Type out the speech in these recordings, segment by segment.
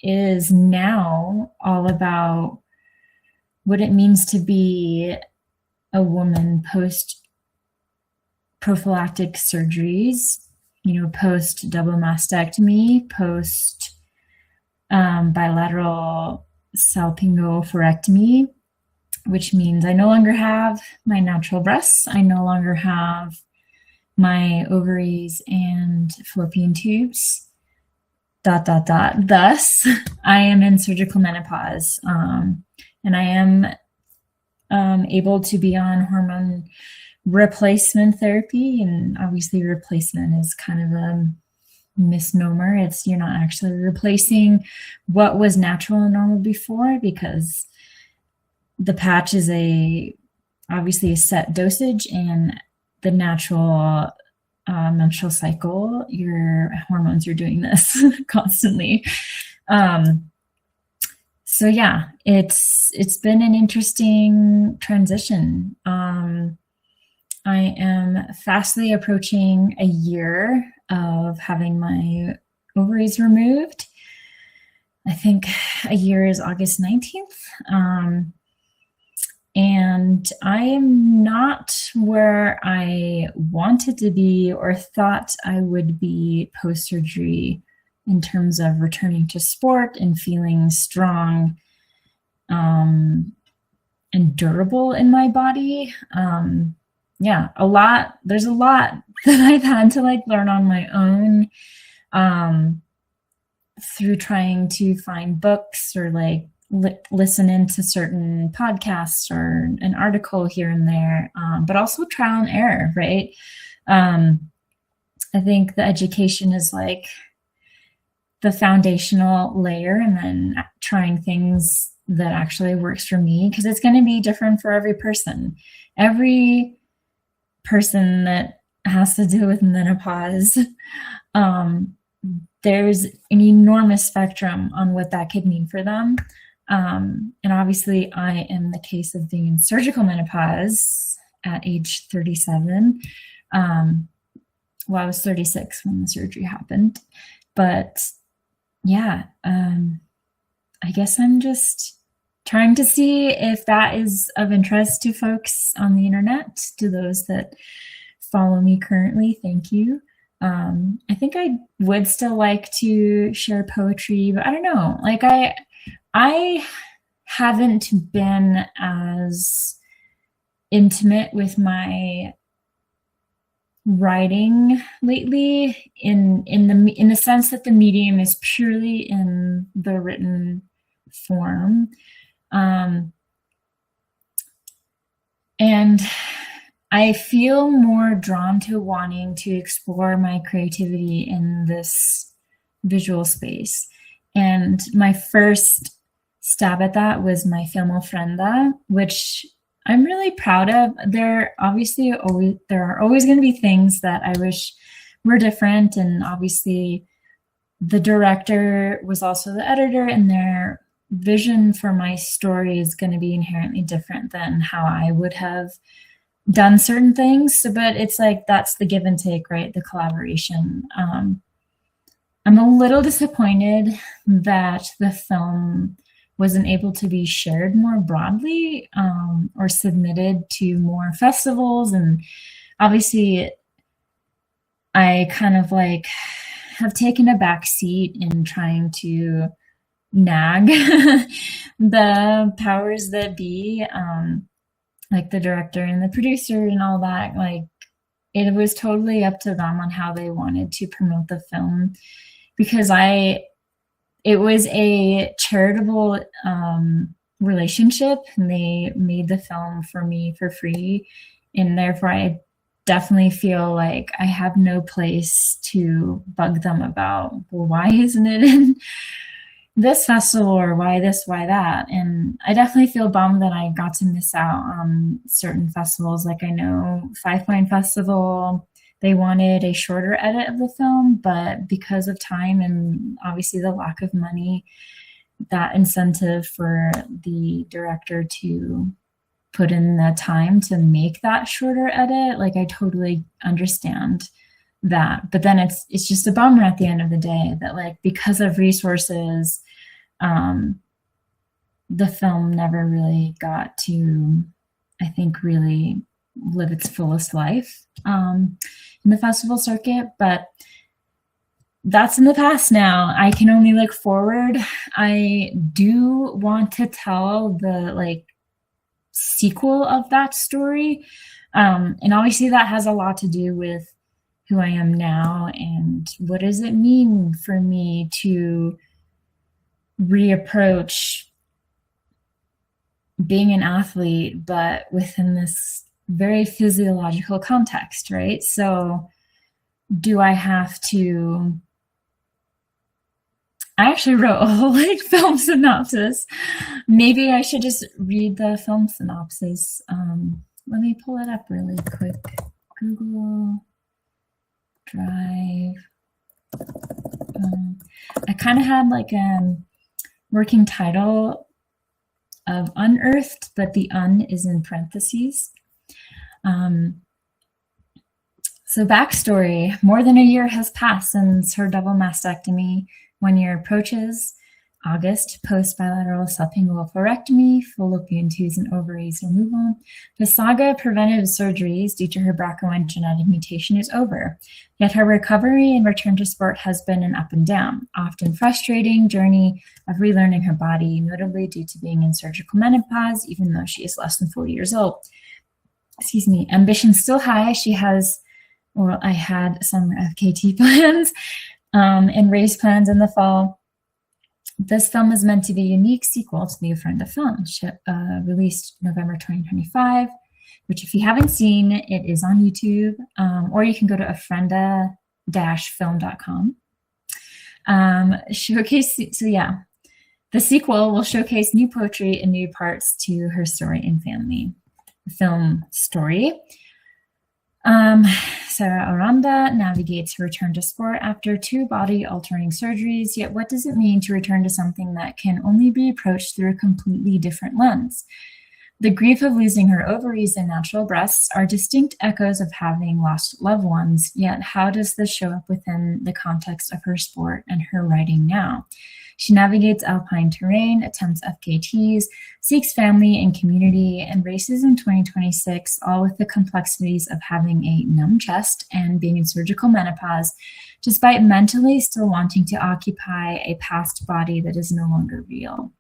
is now all about what it means to be a woman post prophylactic surgeries, post double mastectomy, post bilateral salpingo-oophorectomy, which means I no longer have my natural breasts. I no longer have my ovaries and fallopian tubes. ... Thus, I am in surgical menopause, and I am able to be on hormone replacement therapy. And obviously, replacement is kind of a misnomer. You're not actually replacing what was natural and normal before, because the patch is obviously a set dosage, and the natural menstrual cycle, your hormones are doing this constantly. So yeah, it's been an interesting transition. I am fastly approaching a year of having my ovaries removed. I think a year is August 19th. And I am not where I wanted to be or thought I would be post-surgery in terms of returning to sport and feeling strong and durable in my body. There's a lot that I've had to learn on my own through trying to find books or listen into certain podcasts or an article here and there, but also trial and error, right? I think the education is the foundational layer, and then trying things that actually works for me, because it's going to be different for every person. Every person that has to deal with menopause, there's an enormous spectrum on what that could mean for them. And obviously, I am the case of being in surgical menopause at age 37. I was 36 when the surgery happened. But yeah, I guess I'm just trying to see if that is of interest to folks on the internet, to those that follow me currently. Thank you. I think I would still like to share poetry, but I don't know. I haven't been as intimate with my writing lately, in the sense that the medium is purely in the written form, and I feel more drawn to wanting to explore my creativity in this visual space. And my first stab at that was my film Ofrenda, which I'm really proud of. There are always going to be things that I wish were different, and obviously the director was also the editor, and their vision for my story is going to be inherently different than how I would have done certain things. But it's that's the give and take, right? The collaboration. I'm a little disappointed that the film wasn't able to be shared more broadly, or submitted to more festivals. And obviously, I kind of have taken a back seat in trying to nag the powers that be, the director and the producer and all that. It was totally up to them on how they wanted to promote the film, because it was a charitable relationship, and they made the film for me for free, and therefore I definitely feel like I have no place to bug them about, well, why isn't it in this festival, or why this, why that? And I definitely feel bummed that I got to miss out on certain festivals. I know Five Point Festival, they wanted a shorter edit of the film, but because of time and obviously the lack of money, that incentive for the director to put in the time to make that shorter edit, I totally understand that. But then it's just a bummer at the end of the day that because of resources, the film never really got to, I think, really live its fullest life in the festival circuit. But that's in the past now. I can only look forward. I do want to tell the sequel of that story. And obviously that has a lot to do with who I am now and what does it mean for me to reapproach being an athlete, but within this very physiological context, right? So do I have to... I actually wrote a whole film synopsis. Maybe I should just read the film synopsis. Let me pull it up really quick. Google Drive. I kind of had a working title of Unearthed, but the un is in parentheses. So backstory, more than a year has passed since her double mastectomy. 1 year approaches, August, post-bilateral sublingual oophorectomy, fallopian tubes and ovaries removal. The saga of preventive surgeries due to her BRCA1 genetic mutation is over, yet her recovery and return to sport has been an up and down, often frustrating journey of relearning her body, notably due to being in surgical menopause, even though she is less than 40 years old. Excuse me. Ambition still high. I had some FKT plans and race plans in the fall. This film is meant to be a unique sequel to the Ofrenda film, released November 2025, which if you haven't seen, it is on YouTube, or you can go to ofrenda-film.com. The sequel will showcase new poetry and new parts to her story and family. Film story. Sarah Aranda navigates her return to sport after 2 body-altering surgeries, yet what does it mean to return to something that can only be approached through a completely different lens? The grief of losing her ovaries and natural breasts are distinct echoes of having lost loved ones, yet how does this show up within the context of her sport and her writing now? She navigates alpine terrain, attempts FKTs, seeks family and community, and races in 2026, all with the complexities of having a numb chest and being in surgical menopause, despite mentally still wanting to occupy a past body that is no longer real.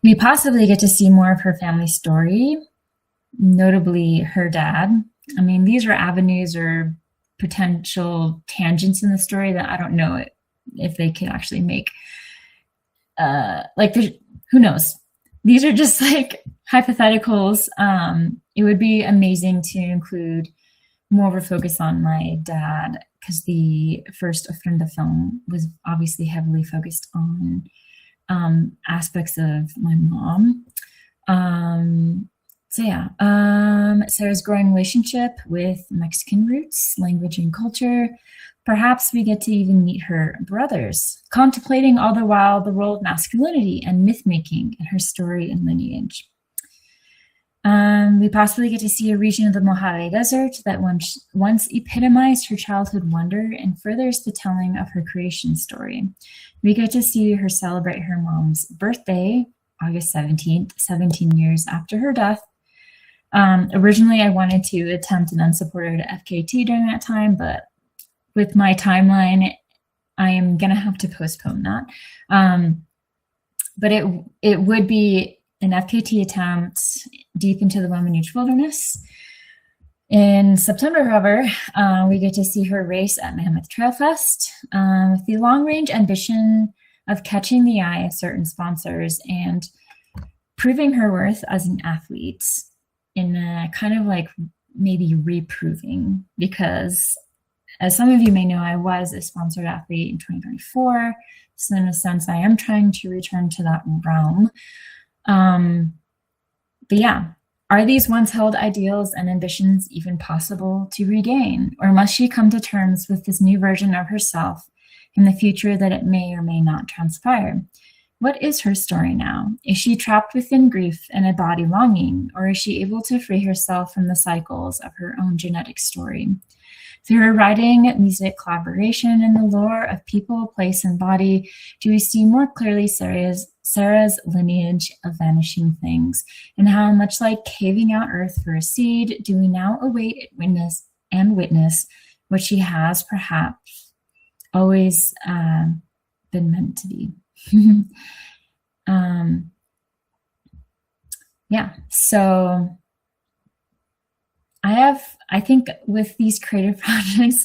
We possibly get to see more of her family story, notably her dad. I mean, these are avenues or potential tangents in the story that I don't know if they could actually make. Who knows? These are just hypotheticals. It would be amazing to include more of a focus on my dad, because the first Ofrenda film was obviously heavily focused on aspects of my mom. Sarah's growing relationship with Mexican roots, language, and culture. Perhaps we get to even meet her brothers, contemplating all the while the role of masculinity and myth-making in her story and lineage. We possibly get to see a region of the Mojave Desert that once epitomized her childhood wonder and furthers the telling of her creation story. We get to see her celebrate her mom's birthday, August 17th, 17 years after her death. Originally, I wanted to attempt an unsupported FKT during that time, but with my timeline, I am going to have to postpone that. But it would be an FKT attempt deep into the Wamanoche Wilderness. In September, however, we get to see her race at Mammoth Trail Fest with the long-range ambition of catching the eye of certain sponsors and proving her worth as an athlete in a kind of maybe reproving, because as some of you may know, I was a sponsored athlete in 2024. So in a sense, I am trying to return to that realm. But yeah, are these once held ideals and ambitions even possible to regain? Or must she come to terms with this new version of herself in the future that it may or may not transpire? What is her story now? Is she trapped within grief and a body longing, or is she able to free herself from the cycles of her own genetic story? Through her writing, music, collaboration, and the lore of people, place, and body, do we see more clearly Sarah's lineage of vanishing things, and how, much like caving out earth for a seed, do we now await witness what she has perhaps always been meant to be. Yeah, so I think with these creative projects,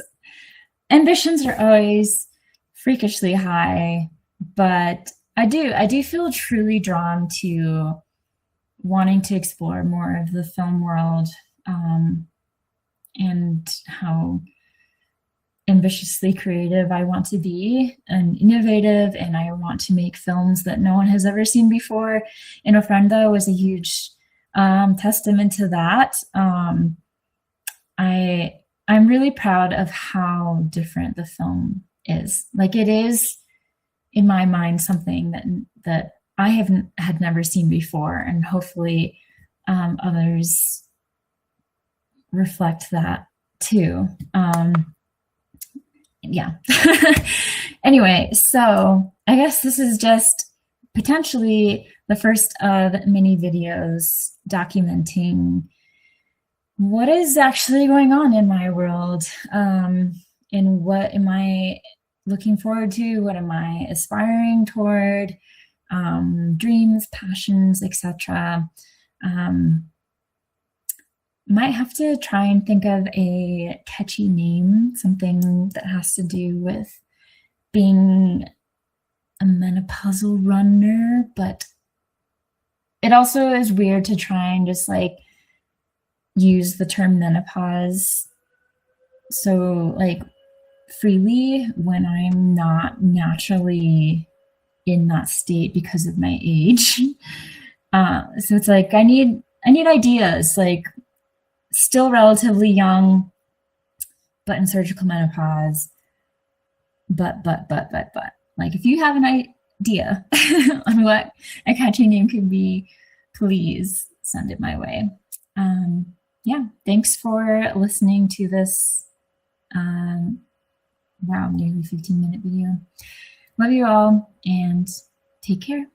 ambitions are always freakishly high, but I do feel truly drawn to wanting to explore more of the film world, and how ambitiously creative I want to be and innovative, and I want to make films that no one has ever seen before. And Ofrenda was a huge testament to that. I'm really proud of how different the film is. Like, it is, in my mind, something that I had never seen before, and hopefully others reflect that too. Yeah. Anyway, so I guess this is just potentially the first of many videos documenting what is actually going on in my world, and what am I looking forward to, what am I aspiring toward, dreams, passions, etc. Might have to try and think of a catchy name, something that has to do with being a menopausal runner, but it also is weird to try and just like use the term menopause so like freely when I'm not naturally in that state because of my age. So it's like I need ideas, like still relatively young, but in surgical menopause. But. Like, if you have an idea on what a catchy name could be, please send it my way. Yeah, thanks for listening to this, wow, nearly 15-minute video. Love you all, and take care.